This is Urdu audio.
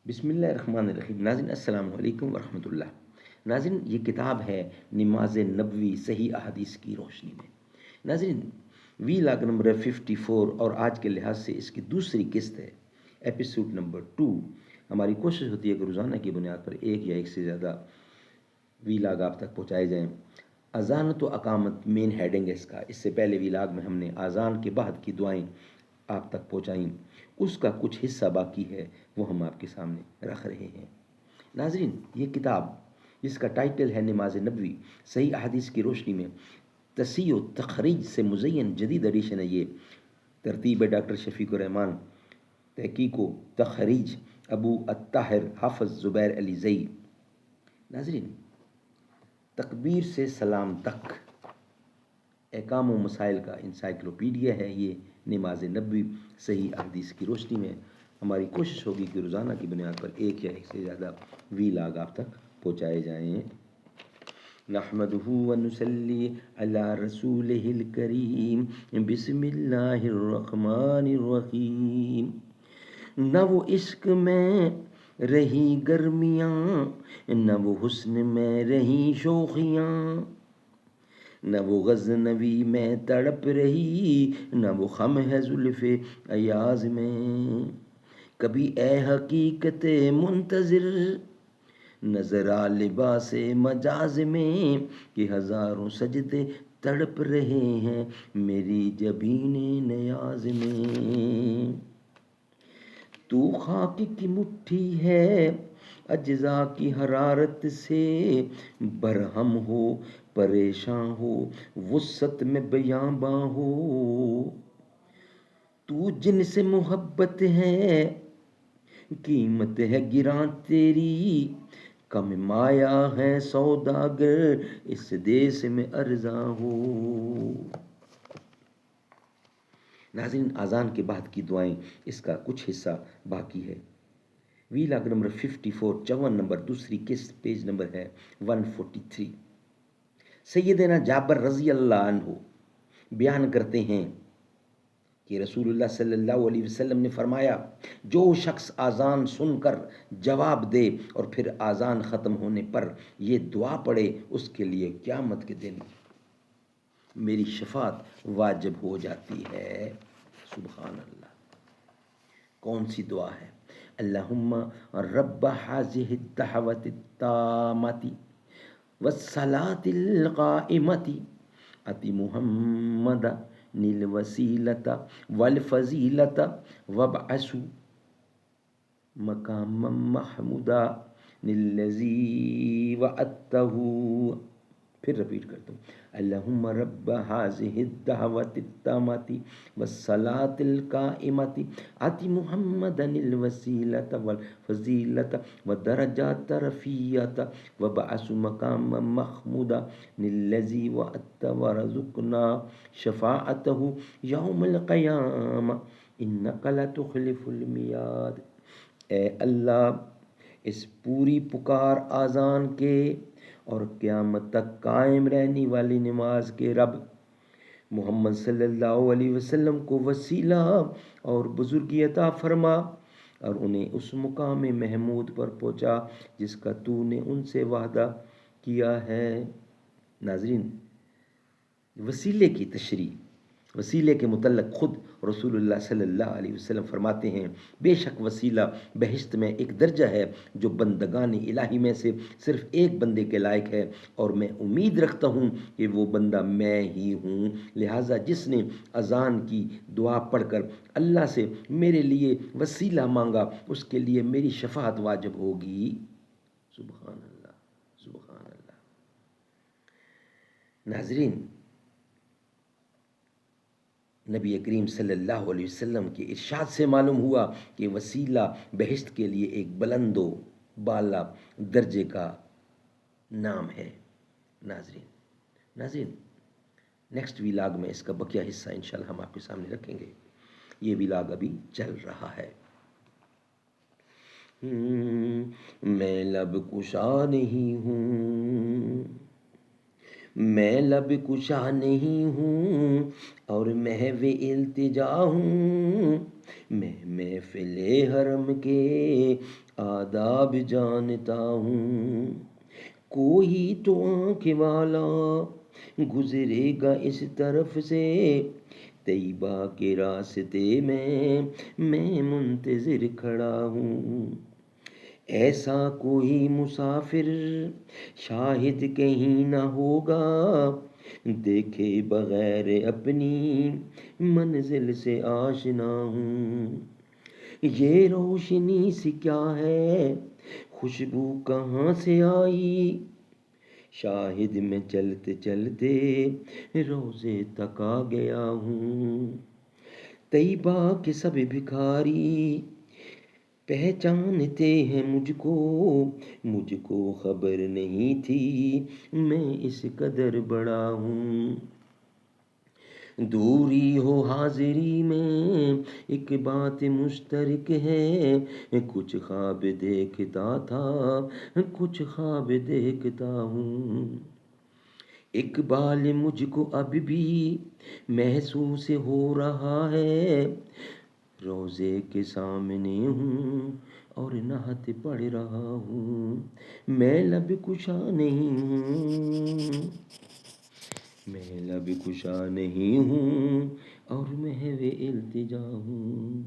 بسم اللہ الرحمن الرحیم. ناظرین السلام علیکم ورحمۃ اللہ. ناظرین یہ کتاب ہے نماز نبوی صحیح احادیث کی روشنی میں. ناظرین وی لاگ نمبر 54 اور آج کے لحاظ سے اس کی دوسری قسط ہے، ایپیسوڈ نمبر 2. ہماری کوشش ہوتی ہے کہ روزانہ کی بنیاد پر ایک یا ایک سے زیادہ وی لاگ آپ تک پہنچائے جائیں. اذان تو اقامت مین ہیڈنگ ہے اس کا. اس سے پہلے وی لاگ میں ہم نے اذان کے بعد کی دعائیں آپ تک پہنچائیں، اس کا کچھ حصہ باقی ہے، وہ ہم آپ کے سامنے رکھ رہے ہیں. ناظرین یہ کتاب جس کا ٹائٹل ہے نماز نبوی صحیح احادیث کی روشنی میں، تصحیح و تخریج سے مزین جدید ایڈیشن ہے. یہ ترتیب ہے ڈاکٹر شفیق الرحمان، تحقیق و تخریج ابو الطاہر حافظ زبیر علی زئی. ناظرین تکبیر سے سلام تک احکام و مسائل کا انسائکلوپیڈیا ہے یہ نماز نبوی صحیح احادیث کی روشنی میں. ہماری کوشش ہوگی کہ روزانہ کی بنیاد پر ایک یا ایک سے زیادہ وی لاگ آپ تک پہنچائے جائیں. نحمدہ ونصلی علی رسولہ الکریم. بسم اللہ الرحمن الرحیم. نہ وہ عشق میں رہی گرمیاں، نہ وہ حسن میں رہی شوخیاں، نہ وہ غزنوی میں تڑپ رہی، نہ وہ خم ہے زلف ایاز میں. کبھی اے حقیقت منتظر نظر آ لباس مجاز میں، کہ ہزاروں سجدے تڑپ رہے ہیں میری جبین نیاز میں. تو خاک کی مٹھی ہے اجزا کی حرارت سے، برہم ہو پریشاں ہو وسعت میں بیاں باں ہو. تو جن سے محبت ہے قیمت ہے گراں تیری، کم مایا ہے سوداگر اس دیس میں ارزاں ہو. ناظرین اذان کے بعد کی دعائیں اس کا کچھ حصہ باقی ہے. وی لاگ نمبر 54 54 نمبر دوسری قسط پیج نمبر ہے 143. سیدنا جابر رضی اللہ عنہ بیان کرتے ہیں کہ رسول اللہ صلی اللہ علیہ وسلم نے فرمایا، جو شخص اذان سن کر جواب دے اور پھر اذان ختم ہونے پر یہ دعا پڑھے، اس کے لیے قیامت کے دن میری شفاعت واجب ہو جاتی ہے. سبحان اللہ. کون سی دعا ہے؟ اللہم رب ہذہ الدعوۃ التامۃ والصلاۃ القائمۃ آت محمدا الوسیلۃ والفضیلۃ وابعثہ مقاما محمودا الذی وعدتہ. پھر رپیٹ کرتا ہوں. اللہم رب ہذہ الدعوۃ التامۃ والصلاۃ القائمۃ آت محمدا الوسیلۃ والفضیلۃ والدرجۃ الرفیعۃ وابعثہ مقاما محمودا الذی وعدتہ وارزقنا شفاعتہ یوم القیامہ انک لتخلف المیعاد. اے اللہ اس پوری پکار اذان کے اور قیامت تک قائم رہنے والی نماز کے رب، محمد صلی اللہ علیہ وسلم کو وسیلہ اور بزرگی عطا فرما اور انہیں اس مقام محمود پر پہنچا جس کا تو نے ان سے وعدہ کیا ہے. ناظرین وسیلے کی تشریح، وسیلے کے متعلق خود رسول اللہ صلی اللہ علیہ وسلم فرماتے ہیں، بے شک وسیلہ بہشت میں ایک درجہ ہے جو بندگان الہی میں سے صرف ایک بندے کے لائق ہے، اور میں امید رکھتا ہوں کہ وہ بندہ میں ہی ہوں. لہٰذا جس نے اذان کی دعا پڑھ کر اللہ سے میرے لیے وسیلہ مانگا اس کے لیے میری شفاعت واجب ہوگی. سبحان اللہ سبحان اللہ. ناظرین نبی کریم صلی اللہ علیہ وسلم کے ارشاد سے معلوم ہوا کہ وسیلہ بہشت کے لیے ایک بلند و بالا درجے کا نام ہے. ناظرین نیکسٹ ویلاگ میں اس کا بقیہ حصہ انشاءاللہ ہم آپ کے سامنے رکھیں گے. یہ ویلاگ ابھی چل رہا ہے. میں لب کشا نہیں ہوں، میں لب کشا نہیں ہوں اور محو التجا ہوں، میں محفل حرم کے آداب جانتا ہوں، کوئی تو آنکھ والا گزرے گا اس طرف سے، طیبہ کے راستے میں منتظر کھڑا ہوں، ایسا کوئی مسافر شاہد کہیں نہ ہوگا، دیکھے بغیر اپنی منزل سے آشنا ہوں، یہ روشنی سی کیا ہے، خوشبو کہاں سے آئی، شاہد میں چلتے چلتے روزے تک آ گیا ہوں، طیبہ کے سب بھکاری پہچانتے ہیں مجھ کو خبر نہیں تھی میں اس قدر بڑا ہوں، دوری ہو حاضری میں ایک بات مشترک ہے، کچھ خواب دیکھتا تھا کچھ خواب دیکھتا ہوں، اقبال مجھ کو اب بھی محسوس ہو رہا ہے، روزے کے سامنے ہوں اور نعت پڑھ رہا ہوں، میں لب کشا نہیں ہوں، میں لب کشا نہیں ہوں اور محو التجا ہوں۔